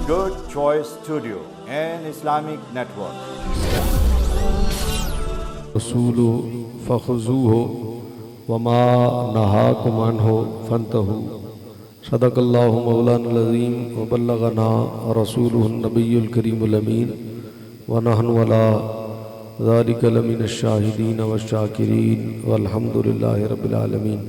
Good Choice Studio and Islamic Network. रसूलु फ़ख़ुज़ूहु वमा नहाकुम अन्हु फ़न्तहू सदक़ल्लाहु मौलाना अज़ीम व बल्लगना रसूलुहुन नबियुल करीमुल अमीन व नहनु अला ज़ालिका लमिनश शाहिदीन व शाकिरीन वल्हम्दुलिल्लाहि रब्बिल आलमीन।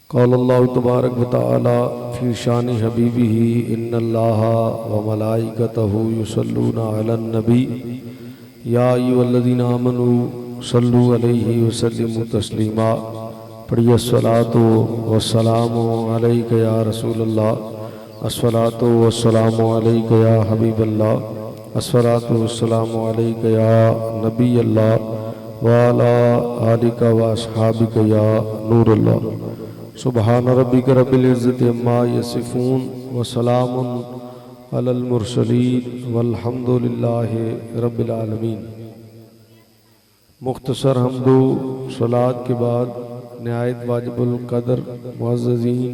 क़ालल्लाहु तबारक व तआला फ़ी शानि हबीबिही इन्नल्लाहा व मलाइकतहु युसल्लूना अलन नबी या अय्युहल्लज़ीना आमनू सल्लु अलैहि व सल्लिमू तस्लीमा। पढ़िए अस्सलातु वस्सलामु अलैका या रसूलल्लाह, अस्सलातु वस्सलामु अलैका या हबीबल्लाह, अस्सलातु वस्सलामु अलैका या नबीयल्लाह व अला आलिका व अस्हाबिका या नूरल्लाह। सुब्हान रब्बिका रब्बिल इज़्ज़ति अम्मा यसिफून व सलामुन अलल मुरसलीन वल्हम्दुलिल्लाहि रब्बिल आलमीन। मुख्तसर हम्दो सलात के बाद निहायत वाजिबुल कदर मुअज़्ज़ज़ीन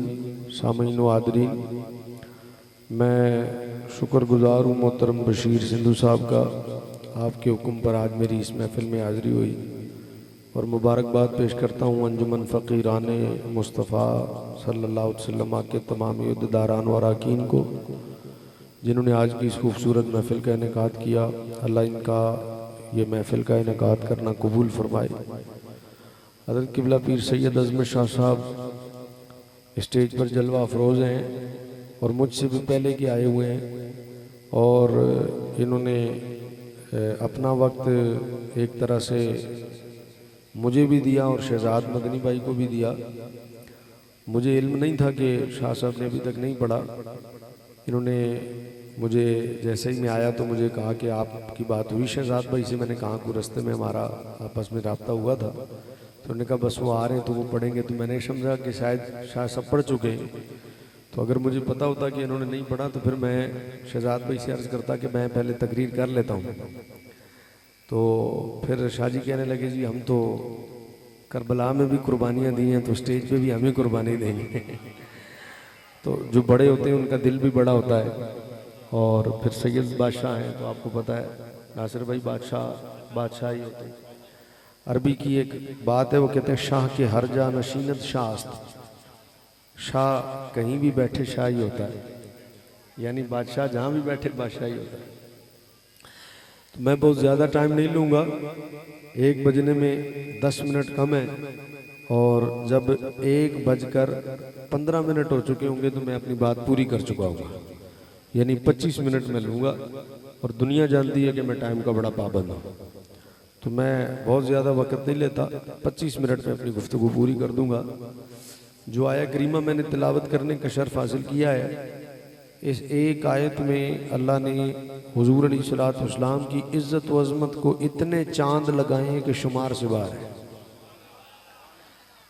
सामीन व आदरीन, मैं शुक्रगुज़ार हूँ मोहतरम बशीर सिंधु साहब का, आपके हुक्म पर आज मेरी इस महफ़िल में हाज़िरी हुई और मुबारकबाद पेश करता हूँ अंजुमन फ़कीराने मुस्तफ़ा सल्लल्लाहु अलैहि वसल्लम के तमाम युद्धदारान व अरकान को, जिन्होंने आज की इस खूबसूरत महफ़िल का इनेकाद किया। अल्लाह इनका ये महफ़िल का इनेकाद करना कबूल फरमाए। हज़रत क़िबला पीर सैयद अज़मत शाह साहब स्टेज पर जलवा अफरोज़ हैं और मुझसे भी पहले के आए हुए हैं और इन्होंने अपना वक्त एक तरह से मुझे भी दिया और शहजाद मदनी भाई को भी दिया। मुझे इल्म नहीं था कि शाह साहब ने अभी तक नहीं पढ़ा। इन्होंने मुझे जैसे ही मैं आया तो मुझे कहा कि आपकी बात हुई शहजाद भाई से। मैंने कहा कि रास्ते में हमारा आपस में रब्ता हुआ था, तो उन्होंने कहा बस वो आ रहे हैं तो वो पढ़ेंगे। तो मैंने समझा कि शायद शाह सब पढ़ चुके हैं, तो अगर मुझे पता होता कि इन्होंने नहीं पढ़ा तो फिर मैं शहजाद भाई से अर्ज़ करता कि मैं पहले तकरीर कर लेता हूँ। तो फिर शाह जी कहने लगे जी हम तो करबला में भी कुर्बानियाँ दी हैं तो स्टेज पे भी हम ही कुर्बानी देंगे। तो जो बड़े होते हैं उनका दिल भी बड़ा होता है। और फिर सैयद बादशाह हैं तो आपको पता है नासिर भाई बादशाह ही होते हैं। अरबी की एक बात है, वो कहते हैं शाह के हर जा नशीनत शास्त, शाह कहीं भी बैठे शाह ही होता है, यानी बादशाह जहाँ भी बैठे बादशाह ही होता है। तो मैं बहुत ज़्यादा टाइम नहीं लूँगा, 1 बजने में 10 मिनट कम है और जब 1:15 हो चुके होंगे तो मैं अपनी बात पूरी कर चुका हूँ, यानी 25 मिनट में लूँगा। और दुनिया जानती है कि मैं टाइम का बड़ा पाबंद हूँ, तो मैं बहुत ज़्यादा वक्त नहीं लेता, 25 मिनट में अपनी गुफ्तगू पूरी कर दूँगा। जो आया करीमा मैंने तिलावत करने का शर्फ हासिल किया है, इस एक आयत में अल्लाह ने हुजूर अलैहिस्सलातु वस्सलाम की इज़्ज़त व अज़मत को इतने चांद लगाए हैं कि शुमार से बाहर है।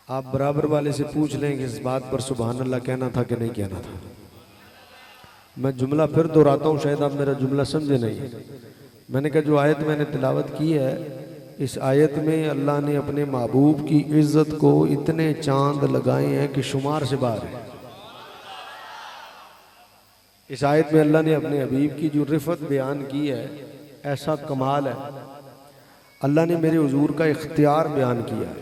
आप बराबर वाले से पूछ लें कि इस बात पर सुभान अल्लाह कहना था कि नहीं कहना था। मैं जुमला फिर दोहराता हूँ, शायद आप मेरा जुमला समझे नहीं। मैंने कहा जो आयत मैंने तिलावत की है, इस आयत में अल्लाह ने अपने महबूब की इज़्ज़त को इतने चांद लगाए हैं कि शुमार से बाहर है। इस आयत में अल्लाह ने अपने हबीब की जो रिफ़त बयान की है, ऐसा कमाल है। अल्लाह ने मेरे हुजूर का इख्तियार बयान किया है।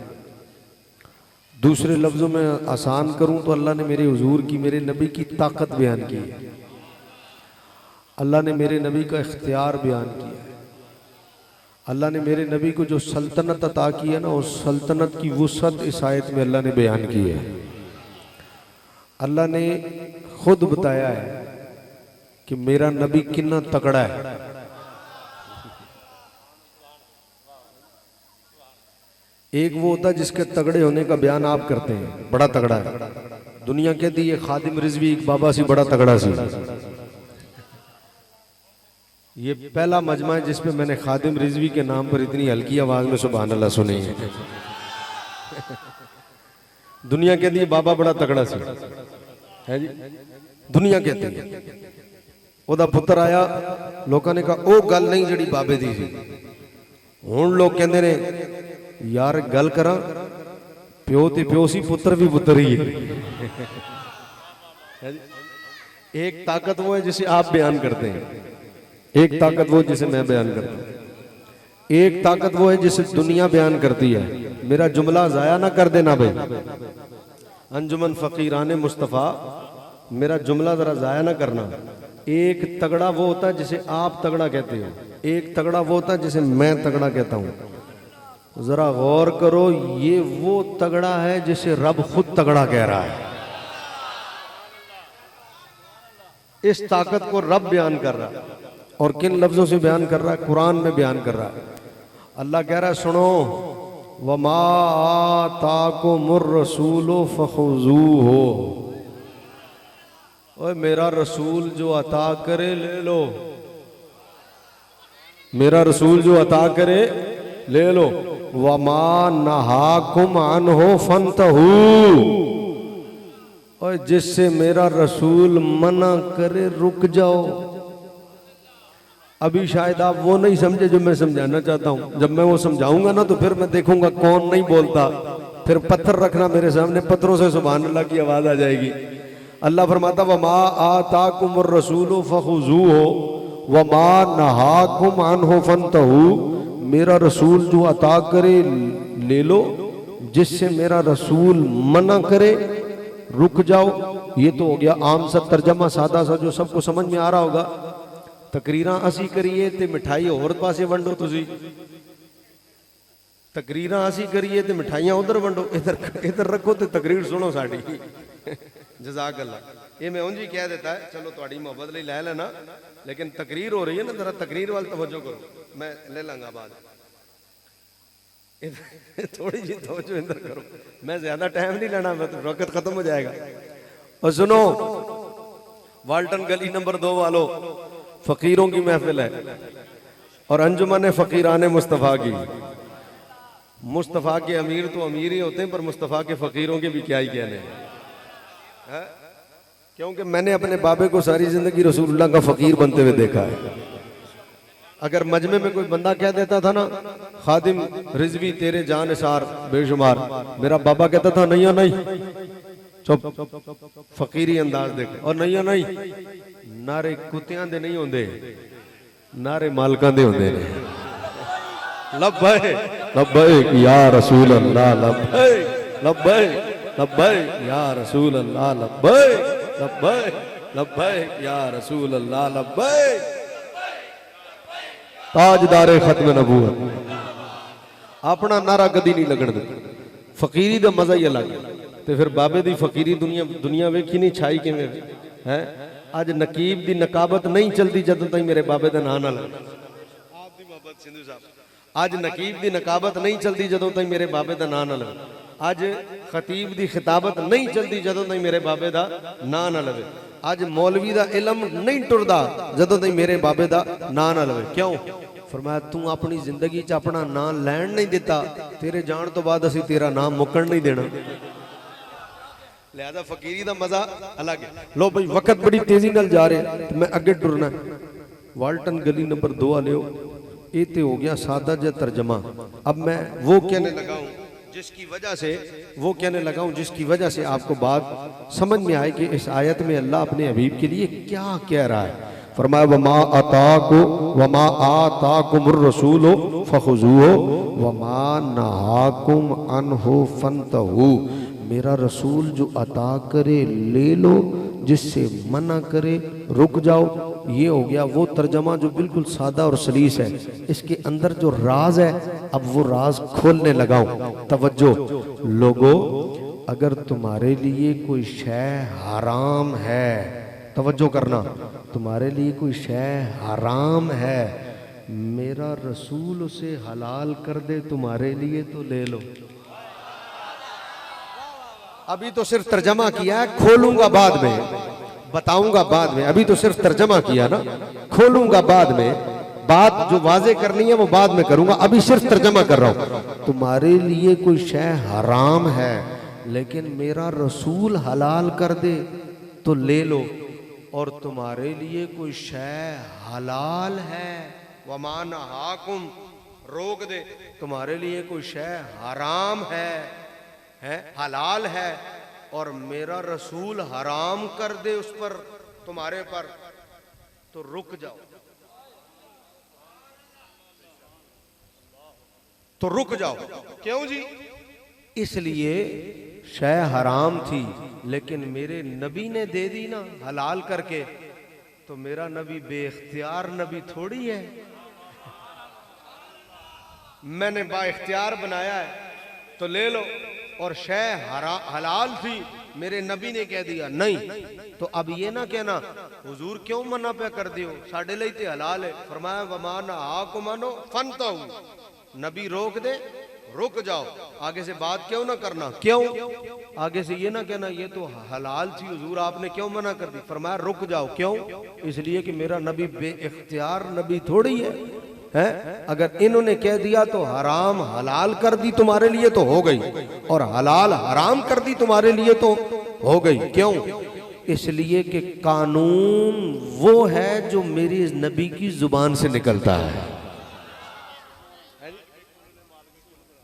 दूसरे लफ्ज़ों में आसान करूं तो अल्लाह ने मेरे हुजूर की, मेरे नबी की ताकत बयान की है। अल्लाह ने मेरे नबी का इख्तियार बयान किया है। अल्लाह ने मेरे नबी को जो सल्तनत अता की है ना, उस सल्तनत की वुसअत इस आयत में अल्लाह ने बयान की है। अल्लाह ने खुद बताया है कि मेरा नबी कितना तगड़ा है। एक वो होता है जिसके तगड़े होने का बयान आप करते हैं, बड़ा तगड़ा है। दुनिया कहती है खादिम रिजवी एक बाबा सी बड़ा तगड़ा सी। ये पहला मजमा है जिसपे मैंने खादिम रिजवी के नाम पर इतनी हल्की आवाज में सुभान अल्लाह सुनी है। दुनिया कहती है बाबा बड़ा तगड़ा सी है जी, दुनिया कहती है। ओदा पुत्र आया, लोगों ने कहा ओ गल नहीं जड़ी बाबे दी सी। हुण लोग कहते ने यार गल करा, प्यो ते प्यो सी, पुत्र भी पुत्र ही है। एक ताकत वो है जिसे आप बयान करते हैं, एक ताकत वो जिसे मैं बयान करता हूं, एक ताकत वो है जिसे दुनिया बयान करती है। मेरा जुमला जाया ना कर देना भाई, अंजुमन फकीराने मुस्तफ़ा, मेरा जुमला जरा जाया ना करना। एक तगड़ा वो होता है जिसे आप तगड़ा कहते हो, एक तगड़ा वो होता है जिसे मैं तगड़ा कहता हूं। जरा गौर करो, ये वो तगड़ा है जिसे रब खुद तगड़ा कह रहा है। इस ताकत को रब बयान कर रहा है, और किन लफ्जों से बयान कर रहा है? कुरान में बयान कर रहा है। अल्लाह कह रहा है, सुनो, वमा आताकुमुर रसूलु फखुजूहु, ओए मेरा रसूल जो अता करे ले लो, मेरा रसूल जो अता करे ले लो। वमा नहाकुम अन्हु फंतहू, और जिससे मेरा रसूल मना करे रुक जाओ। अभी शायद आप वो नहीं समझे जो मैं समझाना चाहता हूं। जब मैं वो समझाऊंगा ना तो फिर मैं देखूंगा कौन नहीं बोलता, फिर पत्थर रखना मेरे सामने, पत्थरों से सुभान अल्लाह की आवाज आ जाएगी। अल्लाह फरमाता वमा आताकुमुर रसूलु फखुजूहु वमा नहाकुम अन्हु फंतहू, मेरा रसूल जो अता करे ले लो, जिससे मेरा रसूल मना करे रुक जाओ। ये तो हो गया आम सा तर्जमा, सादा सा, जो सबको समझ में आ रहा होगा। तकरीरां असी करिए ते मिठाई होर पासे वंडो, तुसी तकरीरां असी करिए ते मिठाइयां उधर वंडो, इधर रखो ते तकरीर सुनो साडी। जज़ाक अल्लाह। ये मैं उंज ही कह देता है, चलो थोड़ी मोहब्बत ले लै लेना, लेकिन तकरीर हो रही है ना, जरा तकरीर वाल तवज्जो करो, मैं ले लूंगा बाद। थोड़ी जी तवज्जो इधर करो, मैं ज्यादा टाइम नहीं लेना, वक्त खत्म हो जाएगा। और सुनो, वाल्टन गली नंबर 2 वालों, फकीरों की महफिल है और अंजुमन फकीराने मुस्तफ़ा की। मुस्तफ़ा के अमीर तो अमीर ही होते हैं, पर मुस्तफ़ा के फकीरों के भी क्या ही कहने हैं। क्योंकि मैंने अपने बाबे को सारी जिंदगी रसूलुल्लाह का फकीर बनते हुए देखा है। अगर मजमे में कोई बंदा कह देता था ना, खादिम रिजवी तेरे जान निसार बेशुमार, मेरा बाबा कहता था नहीं नहीं, चुप, फकीरी अंदाज देख। और नहीं नहीं, नारे कुत्तियां दे नहीं होंदे, नारे मालकां दे होंदे ने। लब्बैक लब्बैक या रसूल अल्लाह, लब्बैक लब्बैक लब्बैक या रसूल अल्लाह, लब्बैक लब्बैक लब्बैक या रसूल अल्लाह, लब्बैक। ताजदारे खत्म नबूवत, अपना नारा कदी नहीं लगन दिता। फकीरी का मजा ही अलग है। तो फिर बाबे दी फकीरी दुनिया वेखी नहीं छाई किवें है। अज नकीब दी नकाबत नहीं चलती जदों तक मेरे बाबे का नाम ना लगे। अज नकीब दी नकाबत नहीं चलती जदों तक मेरे बाबे का नाम ना लगे। अज खतीब दी खिताबत नहीं चलती जदों तक मेरे बाबे का नाम ना लगे। अज मौलवी का इलम नहीं टुरदा जदों तक मेरे बाबे का नाम ना लगे। क्यों? फरमाया तू अपनी जिंदगी च अपना नाम लैन नहीं दिता, तेरे जान तो बाद असी तेरा नाम मुकन नहीं देना। लिहाजा फकीरी का मजा अलग है। लो भाई, वक्त बड़ी तेजी नाल जा रहे, तो मैं अगे टुरना। वाल्टन गली नंबर 2 वाले, ये तो हो गया सादा जा तर्जमा। अब मैं वो कहने लगा हूं जिसकी वजह से आपको बात समझ में आए कि इस आयत में अल्लाह अपने हबीब के लिए क्या कह रहा है। फरमाया वमा आताकुमुर रसूलु फखुजूहु वमा नहाकुम अन्हु फंतहू, मेरा रसूल जो अता करे ले लो, जिससे मना करे रुक जाओ। ये हो गया वो तर्जमा जो बिल्कुल सादा और सलीस है। इसके अंदर जो राज है, अब वो राज खोलने लगा हूं। तवज्जो लोगो, अगर तुम्हारे लिए कोई शय हराम है, तवज्जो करना, तुम्हारे लिए कोई शय हराम है, मेरा रसूल उसे हलाल कर दे तुम्हारे लिए, तो ले लो। अभी तो सिर्फ तर्जमा किया है, खोलूंगा बाद में, बताऊंगा बाद में। अभी तो सिर्फ तर्जमा किया ना, खोलूंगा बाद में। बात जो वाजे करनी है वो बाद में करूंगा, अभी सिर्फ तर्जमा कर रहा हूं। तुम्हारे लिए कोई शय हराम है लेकिन मेरा रसूल हलाल कर दे तो ले लो, और तुम्हारे लिए कोई शय हलाल है, वमान हाकुम रोक दे, तुम्हारे लिए कोई शय हराम है हलाल है, और मेरा रसूल हराम कर दे उस पर, तुम्हारे पर, तो रुक जाओ, तो रुक जाओ। क्यों जी? इसलिए शय हराम थी, लेकिन मेरे नबी ने दे दी ना हलाल करके, तो मेरा नबी बेइख्तियार नबी थोड़ी है। मैंने बाइख्तियार बनाया है तो ले लो। और शय हलाल थी, मेरे नबी ने कह दिया नहीं, तो अब ये ना कहना हुजूर क्यों मना पे कर दियो, साढ़े लिए ते हलाल है। फरमाया वमाना आको मानो फन तो नबी रोक दे, रुक जाओ, आगे से बात क्यों ना करना। क्यों? आगे से ये ना कहना ये तो हलाल थी हुजूर आपने क्यों मना कर दी। फरमाया रुक जाओ। क्यों? इसलिए कि मेरा नबी बेइख्तियार नबी थोड़ी है। अगर इन्होंने कह दिया तो हराम हलाल कर दी तुम्हारे लिए तो हो गई, और हलाल हराम कर दी तुम्हारे लिए तो हो गई। क्यों? इसलिए कि कानून वो है जो मेरी नबी की जुबान से निकलता है।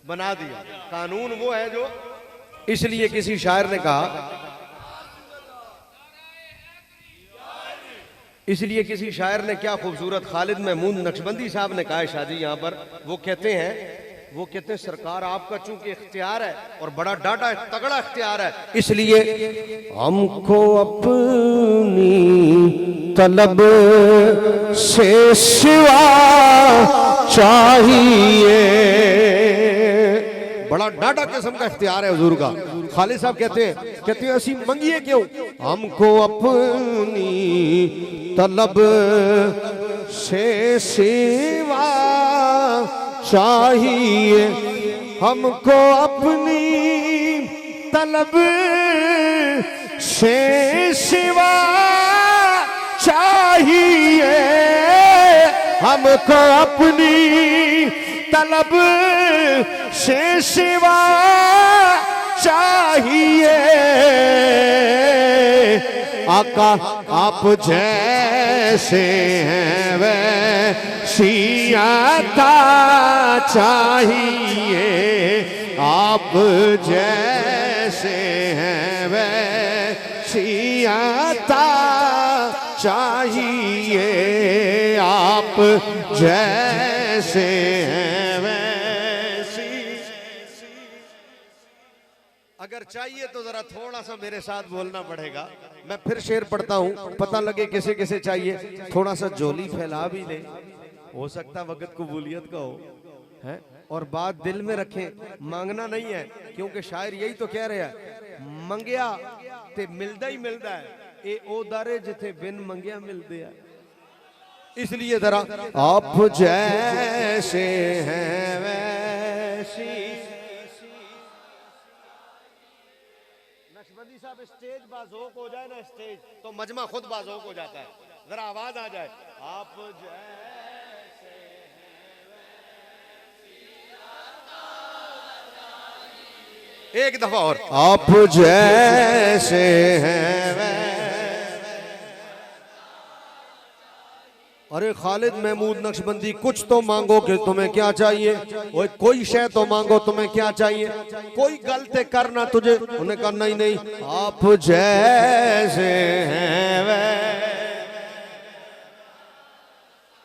बना दिया कानून वो है जो, इसलिए किसी शायर ने कहा, इसलिए किसी शायर ने क्या खूबसूरत, खालिद महमूद नक्शबंदी साहब ने कहा है शादी यहाँ पर, वो कहते हैं सरकार आपका चूंकि इख्तियार है और बड़ा डाटा तगड़ा इख्तियार है, इसलिए हमको अपनी तलब से सिवा चाहिए। बड़ा डाटा किस्म का इख्तियार है हुजूर का। खालिद साहब कहते हैं ऐसी मंगिए क्यों, हमको अपनी तलब से सिवा चाहिए, हमको अपनी तलब से सिवा चाहिए, हमको अपनी तलब से सिवा चाहिए। आका आप जैसे हैं वैसी अता चाहिए, आप जैसे हैं वैसी अता चाहिए, आप जैसे हैं वैसी। अगर चाहिए तो जरा थोड़ा सा मेरे साथ बोलना पड़ेगा। मैं फिर शेर पढ़ता हूँ, पता लगे किसे किसे चाहिए। थोड़ा सा झोली फैला भी ले, हो सकता वक्त कबूलियत का हो, है? और बात दिल में रखें, मांगना नहीं है, क्योंकि शायर यही तो कह रहे हैं, मंगया ते मिलदा ही मिलदा है, ए ओ दारे जिथे बिन मंगया मिलते हैं। इसलिए जरा आप जैसे हैं वैसी। नक्शबंदी साहब स्टेज बाज़ोक हो जाए ना, स्टेज तो मजमा खुद बाज़ोक हो जाता है, जरा आवाज आ जाए, आप जैसे हैं। एक दफा और, आप जैसे हैं। अरे खालिद महमूद नक्शबंदी, कुछ तो मांगो कि तुम्हें क्या चाहिए, कोई शय तो मांगो तुम्हें क्या चाहिए, कोई गलती करना तुझे। उन्होंने कहा नहीं नहीं, आप जैसे हैं वैसे।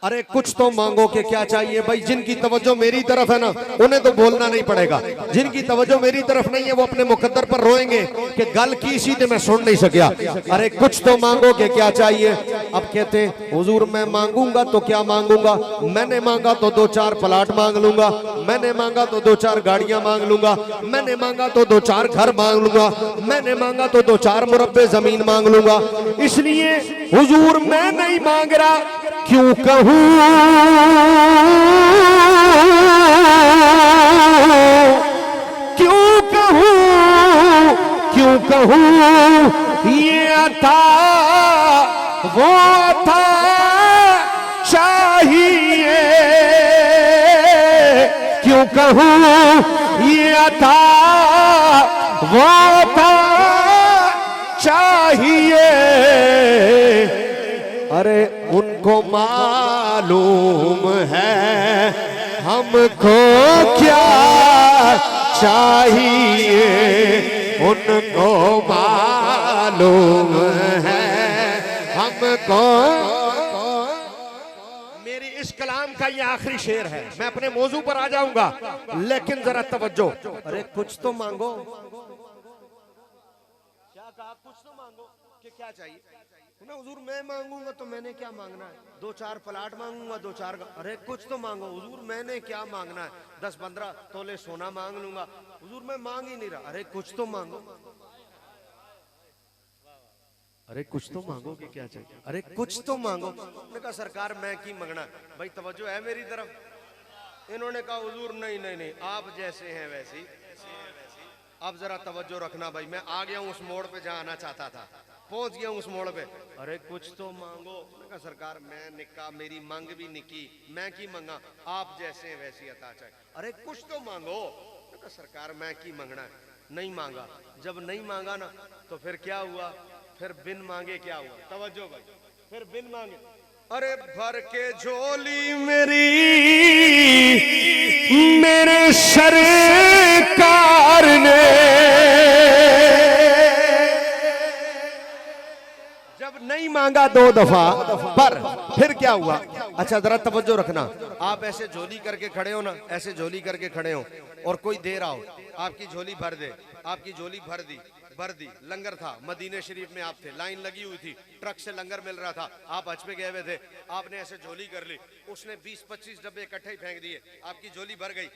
अरे कुछ तो मांगो कि क्या चाहिए भाई। जिनकी तवज्जो मेरी तरफ है ना, उन्हें तो बोलना नहीं पड़ेगा। जिनकी तवज्जो मेरी तरफ नहीं है वो अपने मुकद्दर पर रोएंगे कि गल की सी ते मैं सुन नहीं सकिया। अरे कुछ तो मांगो कि क्या चाहिए। अब कहते हुजूर मैं मांगूंगा तो क्या मांगूंगा, मैंने मांगा तो 2-4 प्लाट मांग लूंगा, मैंने मांगा तो 2-4 गाड़ियां मांग लूंगा, मैंने मांगा तो 2-4 घर मांग लूंगा, मैंने मांगा तो 2-4 मुरब्बे जमीन मांग लूंगा। इसलिए हुजूर मैं नहीं मांग रहा, क्यों कहूं क्यों कहूं क्यों कहूं ये अता वो अता चाहिए, क्यों कहूं ये अता वो अता चाहिए। अरे उनको मालूम है हमको क्या चाहिए, उनको मालूम है हम कहा ये आखिरी शेर है, मैं अपने मौजू पर आ जाऊंगा, लेकिन जरा तवज्जो। अरे कुछ तो मांगो। क्या कहा? कुछ तो मांगो कि क्या चाहिए ना हुजूर? मैं मांगूंगा तो मैंने क्या मांगना है? 2-4 प्लाट मांगूंगा, 2-4। अरे कुछ तो मांगो हुजूर, मैंने क्या मांगना है? 10-15 तोले सोना मांग लूंगा। हुजूर मैं मांग ही नहीं रहा। अरे कुछ तो मांगो। अरे कुछ तो मांगो कि क्या चाहिए? अरे कुछ तो मांगो। मैंने कहा सरकार मैं की मांगना है? भाई तवज्जो है मेरी तरफ। इन्होंने कहा हुजूर नहीं नहीं नहीं, आप जैसे हैं वैसी। अब जरा तवज्जो रखना भाई, मैं आ गया हूं उस मोड़ पे जहां आना चाहता था, पहुंच गया उस मोड़ पे। अरे कुछ तो मांगो। मैंने कहा सरकार मैं निका, मेरी मांग भी निकी, मैं की मांगा? आप जैसे हैं वैसी अता चाहिए। अरे कुछ तो मांगो। मैंने कहा सरकार मैं की मांगना है? नहीं मांगा। जब नहीं मांगा ना तो फिर क्या हुआ? फिर बिन मांगे क्या हुआ? तवज्जो भाई, फिर बिन मांगे। अरे भर के झोली मेरी मेरे सरकार ने, जब नहीं मांगा 2 दफा, पर फिर क्या हुआ? अच्छा जरा तवज्जो रखना। आप ऐसे झोली करके खड़े हो ना, ऐसे झोली करके खड़े हो और कोई दे रहा हो, आपकी झोली भर दे। आपकी झोली भर दी। लंगर था, मदीने शरीफ में आप थे, लाइन लगी हुई थी, ट्रक से लंगर मिल रहा था, आप हज पे गए हुए थे, आपने ऐसे झोली कर ली, उसने 20-25 डब्बे इकट्ठे ही फेंक दिए, आपकी झोली भर गई।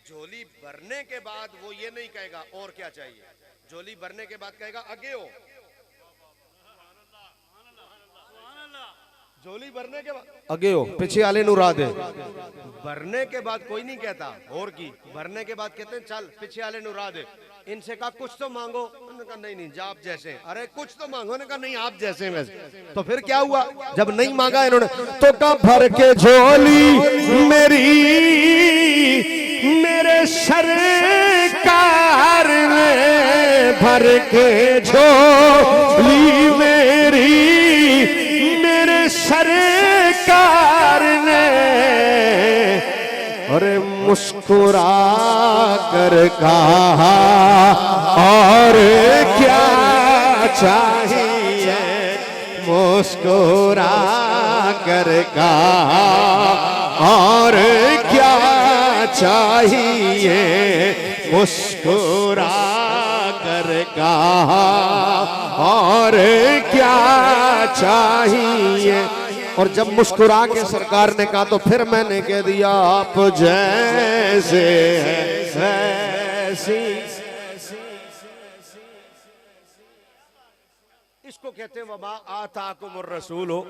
झोली भरने के बाद वो ये नहीं कहेगा और क्या चाहिए, झोली भरने के बाद कहेगा आगे हो। झोली भरने के बाद आगे हो, पीछे वाले नु राह दे। भरने के बाद कोई नहीं कहता और की, भरने के बाद कहते हैं चल पीछे वाले नु राह दे। इनसे कहा कुछ तो मांगो। उन्होंने कहा नहीं नहीं आप जैसे। अरे कुछ तो मांगो। उन्होंने कहा नहीं आप जैसे वैसे। तो फिर क्या हुआ? जब नहीं मांगा इन्होंने तो कहा भर के झोली मेरी मेरे सरकार ने, भर के झोली मेरी मेरे सरकार ने, अरे मुस्कुरा कर कहा और क्या चाहिए, मुस्कुरा कर कहा और क्या चाहिए, मुस्कुरा कर कहा और क्या चाहिए। और जब मुस्कुरा के सरकार ने कहा तो फिर मैंने कह दिया आप जैसे हैं वैसी। इसको कहते हैं वमा आताकुमुर रसूल हो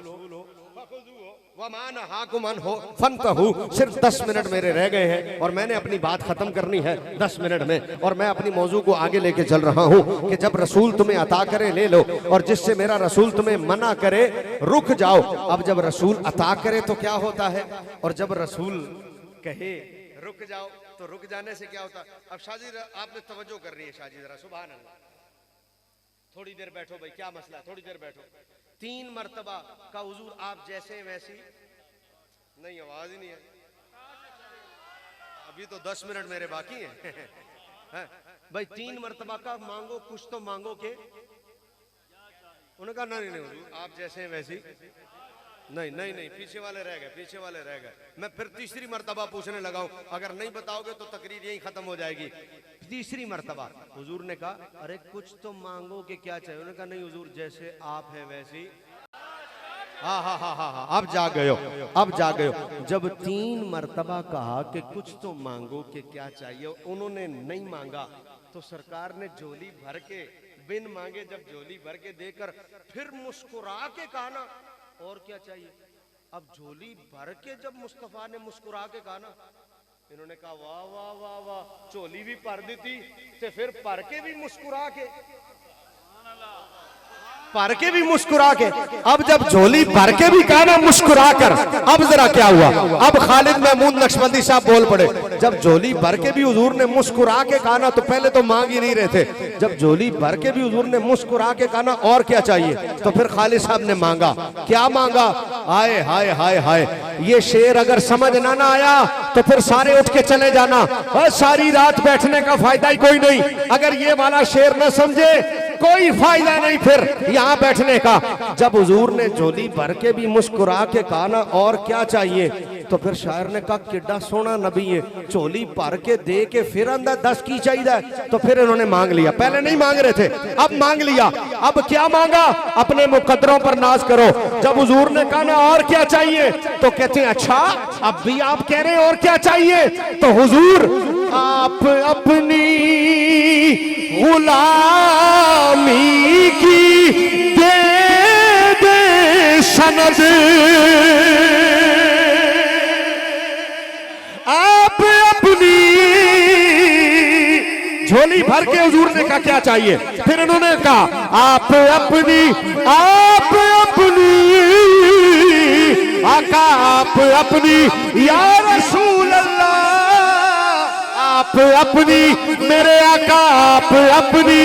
वमा नहाकुम अन्हु फंतहु। सिर्फ 10 मिनट मेरे रह गए हैं और मैंने अपनी बात खत्म करनी है 10 मिनट में, और मैं अपनी मौजू को आगे लेके चल रहा हूं कि जब रसूल तुम्हें अता करे ले लो, और जिससे मेरा रसूल तुम्हें मना करे रुक जाओ। अब जब रसूल अता करे तो क्या होता है, और जब रसूल कहे रुक जाओ तो रुक जाने से क्या होता है। अब शाजी आपने तवज्जो करनी है, शाजी जरा सुभान अल्लाह, थोड़ी देर बैठो भाई, क्या मसला, थोड़ी देर बैठो। 3 मरतबा का हुजूर आप जैसे वैसी नहीं, आवाज ही नहीं है। अभी तो 10 मिनट मेरे बाकी हैं भाई। 3 मरतबा का मांगो, कुछ तो मांगो के। उन्होंने कहा नहीं नहीं हुजूर आप जैसे हैं वैसी। नहीं नहीं नहीं, पीछे वाले रह गए, पीछे वाले रह गए। मैं फिर तीसरी मरतबा पूछने लगा हूं, अगर नहीं बताओगे तो तकरीर यहीं खत्म हो जाएगी। तीसरी मरतबा हुजूर ने कहा अरे कुछ तो मांगो कि क्या चाहिए। उन्होंने कहा नहीं हुजूर जैसे आप हैं वैसी। हाँ हाँ हाँ हाँ हाँ, अब जा गए हो, अब जा गए हो। जब 3 मरतबा कहा कि कुछ तो मांगो कि क्या चाहिए, उन्होंने नहीं मांगा तो सरकार ने झोली भर के बिन मांगे जब झोली भर के देकर फिर मुस्कुरा के कहा ना और क्या चाहिए। अब झोली भर के जब मुस्तफा ने मुस्कुरा के कहा ना, इन्होंने कहा वाह वाह वाह वाह, झोली भी भर दी थी तो फिर भर के भी मुस्कुरा के, भर के भी मुस्कुरा के। अब जब झोली भर के भी कहा ना मुस्कुरा कर, अब जरा क्या हुआ। अब खालिद महमूद नक्शबंदी साहब बोल पड़े, जब झोली भर के भी हुजूर ने मुस्कुरा के कहा ना, तो पहले तो मांग ही नहीं रहे थे, जब झोली भर के भी हुजूर ने मुस्कुरा के कहा ना और क्या चाहिए, तो फिर खालिद साहब ने मांगा। क्या मांगा? हाय हाय हाय हाय, ये शेर अगर समझ ना आया तो फिर सारे उठ के चले जाना, सारी रात बैठने का फायदा ही कोई नहीं। अगर ये वाला शेर न समझे कोई फायदा नहीं फिर यहाँ बैठने का। जब हुजूर ने झोली भर के भी मुस्कुरा के कहा ना और क्या चाहिए, तो फिर शायर ने कहा किड्डा सोना नबी है, झोली भर के दे के फिर अंदर 10 की चाहिए। तो फिर इन्होंने मांग लिया, पहले नहीं मांग रहे थे, अब मांग लिया। अब क्या मांगा? अपने मुकद्दरों पर नाज करो। जब हुजूर ने कहा ना और क्या चाहिए, तो कहते हैं अच्छा अब भी आप कह रहे हैं और क्या चाहिए? तो हुजूर आप अपनी गुलामी की दे दे सनद, आप अपनी झोली भर के हुजूर ने कहा क्या चाहिए? फिर इन्होंने कहा आप अपनी आका आप अपनी या रसूल अल्लाह, आप अपनी मेरे आका, आप अपनी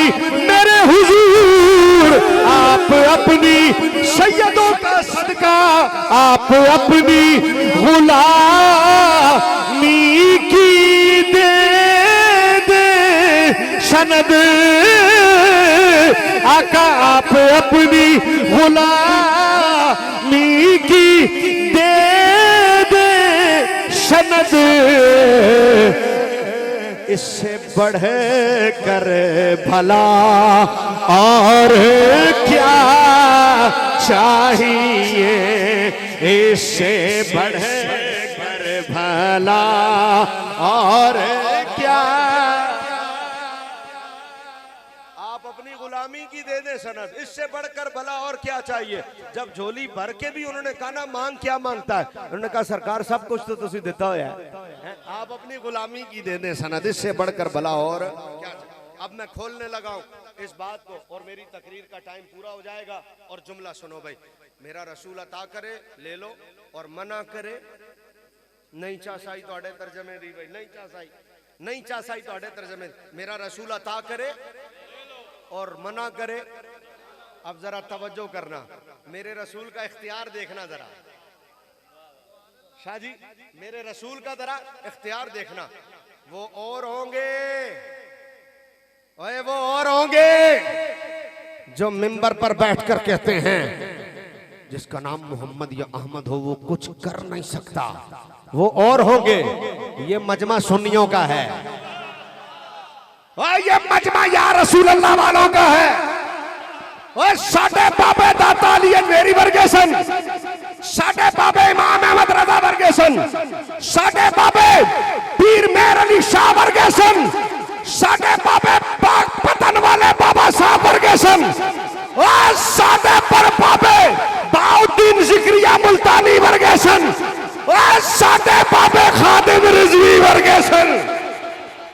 मेरे हुजूर, आप अपनी सैयदों का सदका, आप अपनी गुलामी की दे दे सनद, आका आप अपनी गुलामी की दे दे सनद। इससे बढ़ कर भला और क्या चाहिए, इससे बढ़ कर भला और क्या। आप अपनी गुलामी की दे दे सनद, इससे बढ़कर भला और क्या चाहिए। जब झोली भर के भी उन्होंने कहा ना मांग क्या मांगता है, उन्होंने कहा सरकार सब कुछ तो तुसी देता हो है, आप अपनी गुलामी की दे दे सनद, इससे बढ़कर भला और क्या। अब मैं खोलने लगा हूं इस बात को और मेरी तकरीर का टाइम पूरा हो जाएगा। और जुमला सुनो भाई, मेरा रसूल अता करे ले लो और मना करे नहीं चासाई तो अड़े तर्जमे दी भाई, नहीं चासाई नहीं चासाई तो अड़े तर्जमे। मेरा रसूल अता करे और मना करे। अब जरा तवज्जो करना, मेरे रसूल का इख्तियार देखना जरा शाह जी, मेरे रसूल का जरा इख्तियार देखना। वो और होंगे, ओए वो और होंगे जो मिंबर पर बैठकर कहते हैं जिसका नाम मोहम्मद या अहमद हो वो कुछ कर नहीं सकता। वो और होंगे, ये मजमा सुन्नियों का है, और ये मजमा या रसूल अल्लाह वालों का है। और साडे बाबे दाता अली मेरी वर्गेसन, साडे बाबे इमाम अहमद रजा वर्गेसन, साडे बाबे पीर मेहर अली शाह वर्गेसन, साडे बाबे पाक पतन वाले बाबा साहब वर्गेसन, और साडे पर बाबे बाउद्दीन जिक्रिया मुल्तानी वर्गेसन, और साडे बाबे खादिम रिजवी वर्गेसन।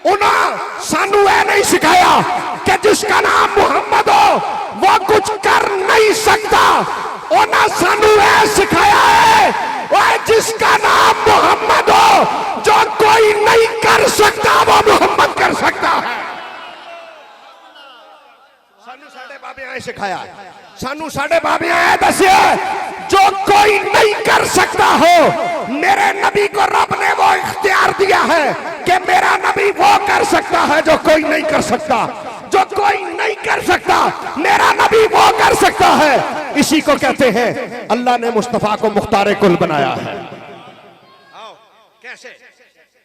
उन्होंने सानू ऐ नहीं सिखाया कि जिसका नाम मोहम्मद हो वो कुछ कर नहीं सकता। उन्होंने सानू ऐ सिखाया है वो जिसका नाम मोहम्मद हो जो कोई नहीं कर सकता वो मोहम्मद कर सकता है। सानू साडे बाबे आए सिखाया, सानू साडे बाबे आए दसिया जो कोई नहीं कर सकता हो, मेरे नबी को रब ने वो इख्तियार दिया है कि मेरा नबी वो कर सकता है जो कोई नहीं कर सकता। जो कोई नहीं कर सकता मेरा नबी वो कर सकता है। इसी को कहते हैं अल्लाह ने मुस्तफा को मुख्तार कुल बनाया है। आओ, कैसे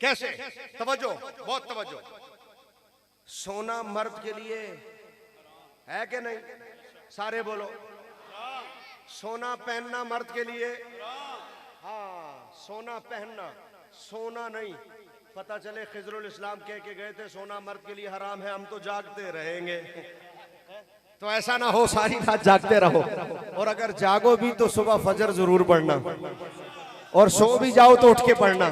कैसे तवज्जो, बहुत तवज्जो। सोना मर्द के लिए है कि नहीं? सारे बोलो। सोना पहनना मर्द के लिए, हाँ सोना पहनना, सोना नहीं। पता चले खिजरुल इस्लाम कह के गए थे सोना मर्द के लिए हराम है, हम तो जागते रहेंगे। तो ऐसा ना हो सारी रात जागते रहो, और अगर जागो भी तो सुबह फजर जरूर पढ़ना, और सो भी जाओ तो उठ के पढ़ना,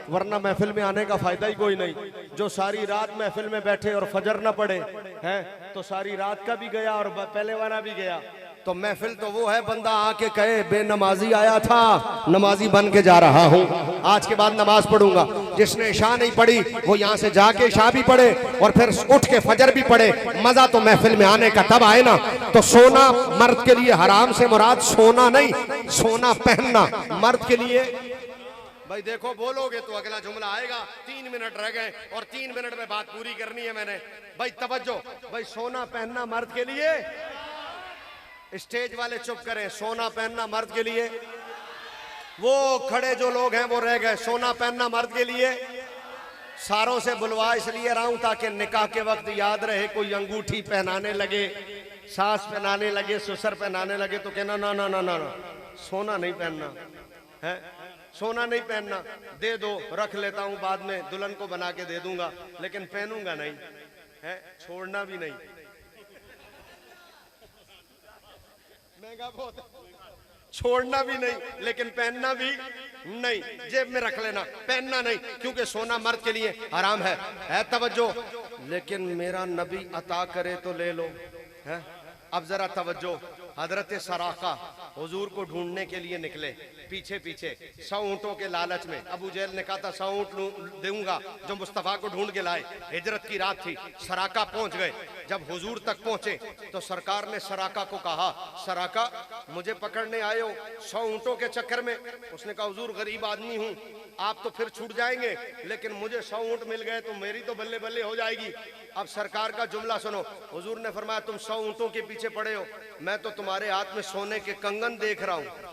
वरना महफिल में आने का फायदा ही कोई नहीं। जो सारी रात महफिल में बैठे और फजर ना पढ़े हैं तो सारी रात का भी गया और पहले वाला भी गया। तो महफिल तो वो है बंदा आके कहे बेनमाजी आया था, नमाजी बन के जा रहा हूँ, आज के बाद नमाज पढ़ूंगा। जिसने इशा नहीं पढ़ी वो यहाँ से जाके इशा भी पढ़े और फिर उठ के फजर भी पढ़े। मजा तो महफिल में आने का तब आए ना। तो सोना मर्द के लिए हराम से मुराद सोना नहीं, सोना पहनना मर्द के लिए। भाई देखो बोलोगे तो अगला जुमला आएगा। 3 मिनट रह गए और 3 मिनट में बात पूरी करनी है मैंने। भाई तवज्जो, भाई सोना पहनना मर्द के लिए, स्टेज वाले चुप करें, सोना पहनना मर्द के लिए। वो खड़े जो लोग हैं वो रह गए। सोना पहनना मर्द के लिए, सारों से बुलवा इसलिए रहा हूं ताकि निकाह के वक्त याद रहे। कोई अंगूठी पहनाने लगे, सास पहनाने लगे, ससुर पहनाने लगे तो कहना ना ना ना ना ना, सोना नहीं पहनना है, सोना नहीं पहनना, दे दो रख लेता हूं, बाद में दुल्हन को बना के दे दूंगा, लेकिन पहनूंगा नहीं है, छोड़ना भी नहीं। महंगा बहुत, छोड़ना भी नहीं लेकिन पहनना भी नहीं, जेब में रख लेना, पहनना नहीं, क्योंकि सोना मर्द के लिए हराम है तवज्जो। लेकिन मेरा नबी अता करे तो ले लो है। अब जरा तवज्जो, हजरत सराका हुजूर को ढूंढने के लिए निकले, पीछे पीछे 100 ऊंटों के लालच में। अबू जहल ने कहा था 100 ऊंट दूंगा जो मुस्तफा को ढूंढ के लाए। हिजरत की रात थी, सराका पहुंच गए। जब हुजूर तक पहुंचे तो सरकार ने सराका को कहा, सराका मुझे पकड़ने आए हो 100 ऊंटों के चक्कर में? उसने कहा हुजूर गरीब आदमी हूं, आप तो फिर छूट जाएंगे, लेकिन मुझे 100 ऊंट मिल गए तो मेरी तो बल्ले बल्ले हो जाएगी। अब सरकार का जुमला सुनो, हुजूर ने फरमाया तुम 100 ऊंटों के पीछे पड़े हो, मैं तो तुम्हारे हाथ में सोने के कंगन देख रहा हूं,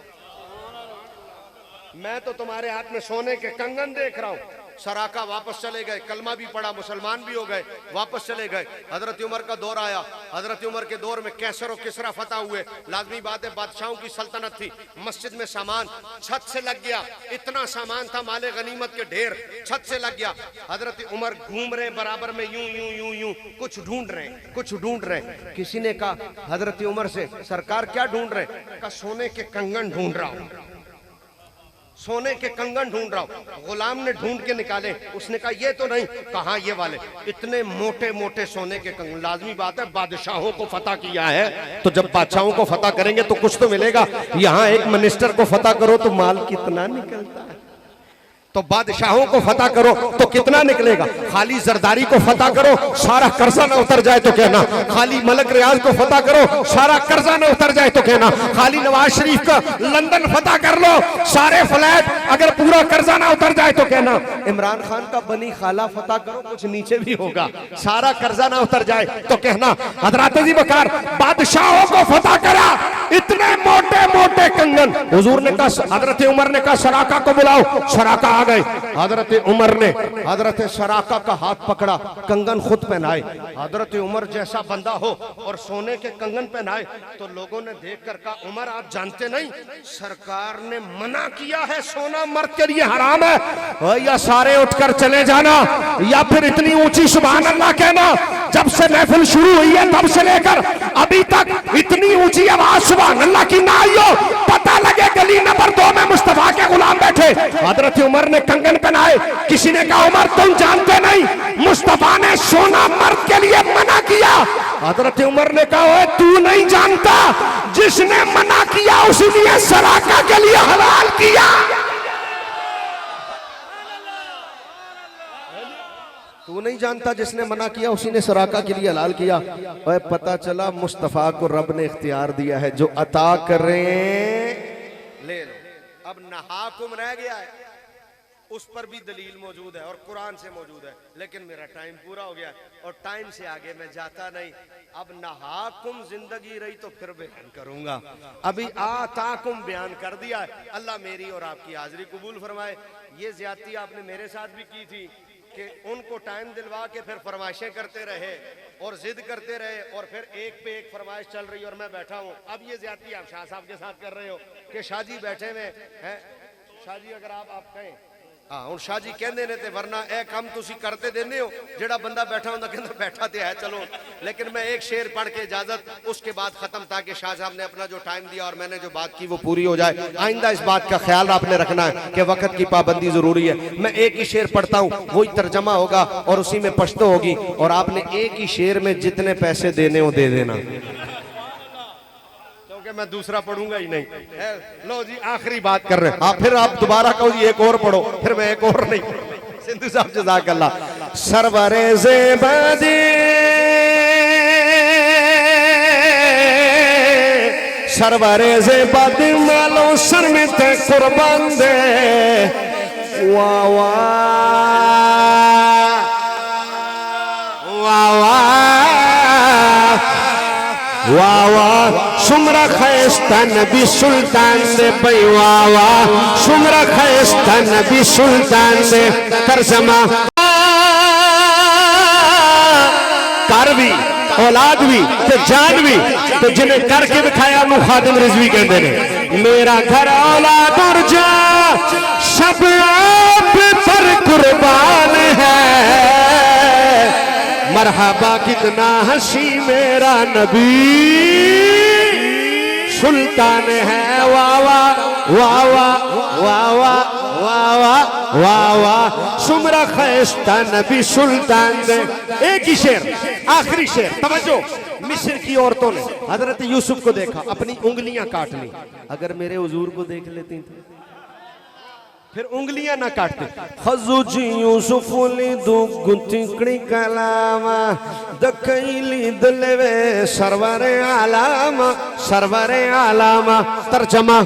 मैं तो तुम्हारे हाथ में सोने के कंगन देख रहा हूं। सराका वापस चले गए, कलमा भी पड़ा, मुसलमान भी हो गए, वापस चले गए। हजरत उमर का दौर आया, हजरत उमर के दौर में कैसर और किसरा फतह हुए। लाजमी बात है, बादशाहों की सल्तनत थी। मस्जिद में सामान छत से लग गया, इतना सामान था माले गनीमत के ढेर, छत से लग गया। हजरत उमर घूम रहे बराबर में, यूं यूं यूं यूं, कुछ ढूंढ रहे हैं, कुछ ढूंढ रहे हैं। किसी ने कहा हजरत उमर से, सरकार क्या ढूंढ रहे? कहा सोने के कंगन ढूंढ रहा हूं, सोने के कंगन ढूंढ रहा हूं। गुलाम ने ढूंढ के निकाले, उसने कहा ये तो नहीं, कहा ये वाले, इतने मोटे मोटे सोने के कंगन। लाजमी बात है, बादशाहों को फतह किया है तो जब बादशाहों को फतह करेंगे तो कुछ तो मिलेगा। यहाँ एक मिनिस्टर को फतह करो तो माल कितना निकलता है, तो बादशाहों को फतह करो तो कितना निकलेगा। खाली जरदारी को फतह करो सारा कर्जा ना उतर जाए तो कहना, खाली मलक रियाज को फतह करो सारा कर्जा ना उतर जाए तो कहना, खाली नवाज शरीफ का लंदन फतह कर लो सारे फ्लैट अगर पूरा कर्जा ना उतर जाए तो कहना, इमरान खान का बनी खाला फतह करो कुछ नीचे भी होगा, सारा कर्जा ना उतर जाए तो कहना। हजरत जी बकार बादशाहों को फतह करा, इतने मोटे मोटे कंगन। हुजूर ने कहा, हजरत उमर ने कहा सराका को बुलाओ, सराका आ गए। हजरत उमर ने हजरत सराका का हाथ पकड़ा, कंगन खुद पहनाए। हजरत उमर जैसा बंदा हो और सोने के कंगन पहनाए तो लोगों ने देखकर कहा, उमर आप जानते नहीं सरकार ने मना किया है, सोना मर्द के लिए हराम है। या सारे उठकर चले जाना या फिर इतनी ऊंची सुभान अल्लाह कहना। जब से महफिल शुरू हुई है तब से लेकर अभी तक इतनी ऊंची आवाज सुभान अल्लाह की ना आई हो, पता लगे गली नंबर 2 में मुस्तफा के गुलाम बैठे। हजरत उमर ने कंगन पहनाए। किसी ने कहा उमर तुम जानते नहीं मुस्तफा ने सोना मर्द के लिए मना किया। हजरत उमर ने कहा तू नहीं जानता, जिसने मना किया उसने सराका के लिए हलाल किया। तू नहीं जानता, जिसने मना किया उसी ने सराका के लिए हलाल किया। और पता चला मुस्तफा को रब ने इख्तियार दिया है, जो अता करें ले लो। अब नहाकुम रह गया है, उस पर भी दलील मौजूद है और कुरान से मौजूद है, लेकिन मेरा टाइम पूरा हो गया और टाइम से आगे मैं जाता नहीं। अब नहाकुम जिंदगी रही तो फिर बयान करूंगा, अभी आताकुम बयान कर दिया है। अल्लाह मेरी और आपकी हाजिरी कबूल फरमाए। ये ज्यादती आपने मेरे साथ भी की थी कि उनको टाइम दिलवा के फिर फरमाइशें करते रहे और जिद करते रहे और फिर एक पे एक फरमाइश चल रही और मैं बैठा हूँ। अब ये ज्यादती आप शाह साहब के साथ कर रहे हो कि शाह जी बैठे हुए हैं। शाह जी अगर आप कहें हाँ हूँ शाह जी कहते ने, वरना ए काम तुसी करते देने हो जेड़ा बंदा बैठा होंदा कहंदा बैठा ते है चलो। लेकिन मैं एक शेर पढ़ के इजाजत, उसके बाद खत्म, ताकि शाह साहब ने अपना जो टाइम दिया और मैंने जो बात की वो पूरी हो जाए। आइंदा इस बात का ख्याल आपने रखना है कि वक्त की पाबंदी जरूरी है। मैं एक ही शेर पढ़ता हूँ, वही तर्जमा होगा और उसी में पश्तो होगी और आपने एक ही शेर में जितने पैसे देने हो दे देना, मैं दूसरा पढ़ूंगा ही नहीं। लो जी आखिरी बात कर रहे हैं। हाँ फिर आप दोबारा कहो जी एक और पढ़ो, फिर मैं एक और नहीं। सिंधु साहब जज़ाकल्लाह। सरवरे ज़ेबादी सरवरे ज़ेबादी मालो सर में ते कुर्बान दे। वाह वाह वाह वाह वाह वाह शुमरा खैस्ता नबी सुल्तान दे भाई वाह वाह शुमरा खैस्ता नबी सुल्तान दे तर्जमा कर भी औलाद भी ते जान भी ते जिन्हें करके दिखाया नु खादिम रिजवी कहते ने मेरा घर औलाद और जान सब आप पर कुर्बान है मरहबा कितना हंसी मेरा नबी सुल्तान है वाह वाह वाह वाह वाह वाह वाह वाह वाह वाह शुमरा खैस्ता नबी सुल्तान दे। एक ही शेर आखिरी शेर तवज्जो। मिस्र की औरतों ने हजरत यूसुफ को देखा, अपनी उंगलियां काट ली। अगर मेरे हुजूर को देख लेती तो फिर उंगलियां ना काटते। खजुजी यूसुफ ली दो गुतिकड़ी कलामा दकैली दलवे सरवरे आलामा तर्जमा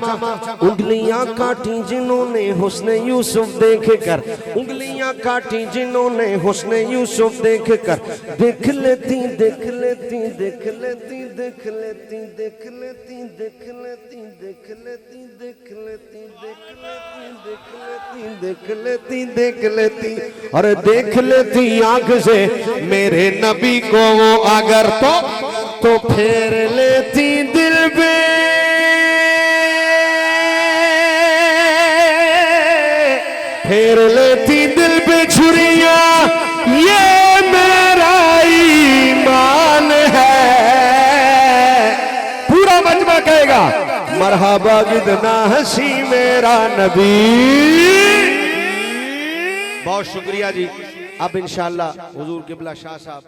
उंगलियां काटी जिन्होंने हुस्ने यूसुफ देख कर, उंगलियां काटी जिन्होंने हुस्ने यूसुफ देख कर देख लेती देख लेती देख लेती देख लेती देख लेती देख लेती देख लेती देख लेती देख लेती देख लेती और देख लेती आंख से मेरे नबी को वो अगर तो फेर लेती दिल पे फेर लेती दिल पे छुरिया ये मेरा ईमान है। पूरा मजमा कहेगा मरहबा कितना हंसी मेरा नबी। बहुत शुक्रिया जी। अब इंशाअल्लाह हुजूर किबला शाह साहब